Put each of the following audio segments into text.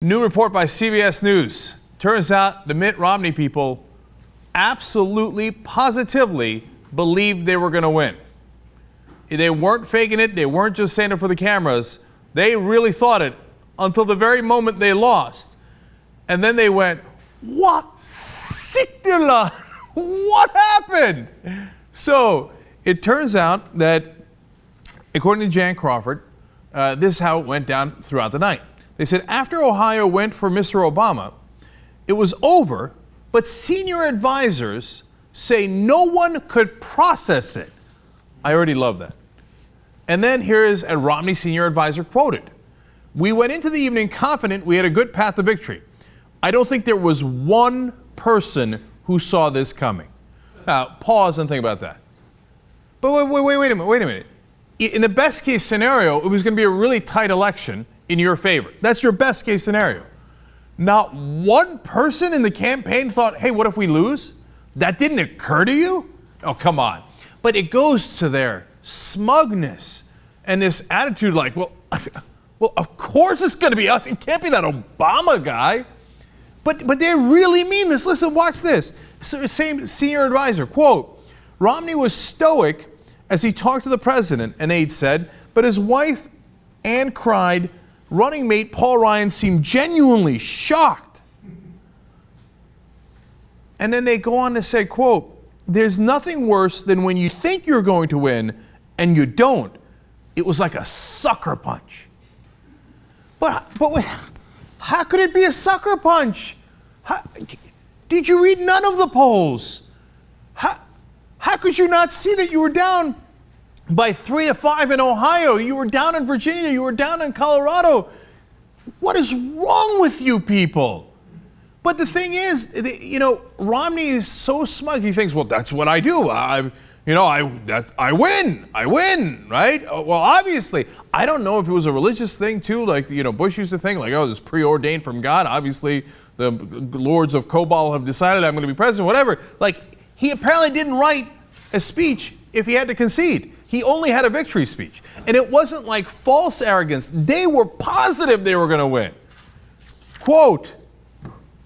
New report by CBS News. Turns out the Mitt Romney people absolutely, positively believed they were going to win. They weren't faking it. They weren't just saying it for the cameras. They really thought it until the very moment they lost. And then they went, what? Sikdila? What happened? So it turns out that, according to Jan Crawford, this is how it went down throughout the night. They said after Ohio went for Mr. Obama, it was over, but senior advisors say no one could process it. I already love that. And then here is a Romney senior advisor quoted. We went into the evening confident we had a good path to victory. I don't think there was one person who saw this coming. Now, pause and think about that. But wait a minute. In the best case scenario, it was going to be a really tight election in your favor. That's your best case scenario. Not one person in the campaign thought, hey, what if we lose? That didn't occur to you? Oh, come on. But it goes to their smugness and this attitude like, well, of course it's going to be us. It can't be that Obama guy. But they really mean this. Listen, watch this. Same senior advisor, quote, Romney was stoic as he talked to the president, an aide said, but his wife, Ann, cried. Running mate Paul Ryan seemed genuinely shocked. And then they go on to say, quote, there's nothing worse than when you think you're going to win and you don't. It was like a sucker punch. But wait, how could it be a sucker punch? Did you read none of the polls? How could you not see that you were down by 3-5 in Ohio? You were down in Virginia. You were down in Colorado. What is wrong with you people? But the thing is, Romney is so smug. He thinks, well, that's what I do. I win, right? Well, obviously, I don't know if it was a religious thing too. Like, Bush used to think like, oh, this preordained from God. Obviously, the lords of Cobol have decided I'm going to be president, whatever. Like, he apparently didn't write a speech if he had to concede. He only had a victory speech. And it wasn't like false arrogance. They were positive they were going to win. Quote,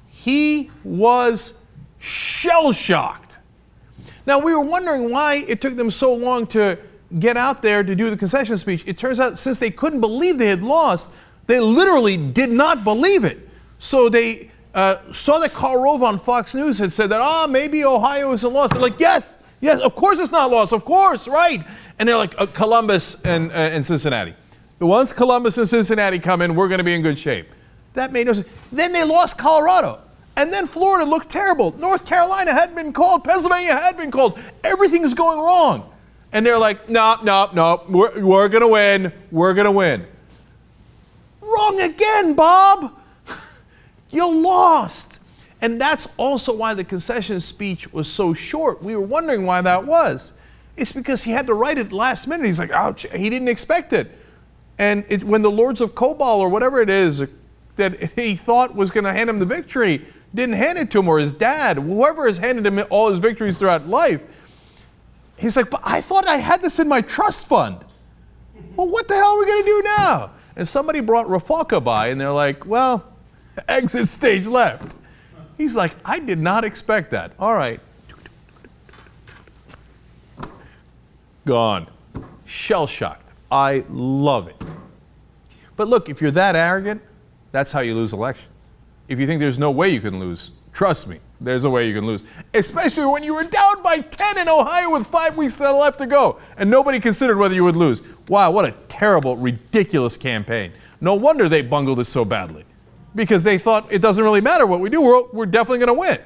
he was shell-shocked. Now, we were wondering why it took them so long to get out there to do the concession speech. It turns out since they couldn't believe they had lost, they literally did not believe it. So they saw that Karl Rove on Fox News had said that, maybe Ohio isn't lost. They're like, yes, of course it's not lost, of course, right? And they're like, Columbus and Cincinnati. Once Columbus and Cincinnati come in, we're going to be in good shape. That made no sense. Then they lost Colorado. And then Florida looked terrible. North Carolina hadn't been called. Pennsylvania had been called. Everything's going wrong. And they're like, no, we're going to win. We're going to win. Wrong again, Bob. You lost. And that's also why the concession speech was so short. We were wondering why that was. It's because he had to write it last minute. He's like, ouch, he didn't expect it. And when the Lords of Cobol or whatever it is that he thought was going to hand him the victory, didn't hand it to him, or his dad, whoever has handed him all his victories throughout life, he's like, but I thought I had this in my trust fund. Well, what the hell are we going to do now? And somebody brought Rafalka by, and they're like, well, exit stage left. He's like, I did not expect that. All right. Gone. Shell-shocked. I love it. But look, if you're that arrogant, that's how you lose elections. If you think there's no way you can lose, trust me, there's a way you can lose. Especially when you were down by 10 in Ohio with 5 weeks left to go, and nobody considered whether you would lose. Wow, what a terrible, ridiculous campaign. No wonder they bungled it so badly. Because they thought it doesn't really matter what we do, we're definitely going to win.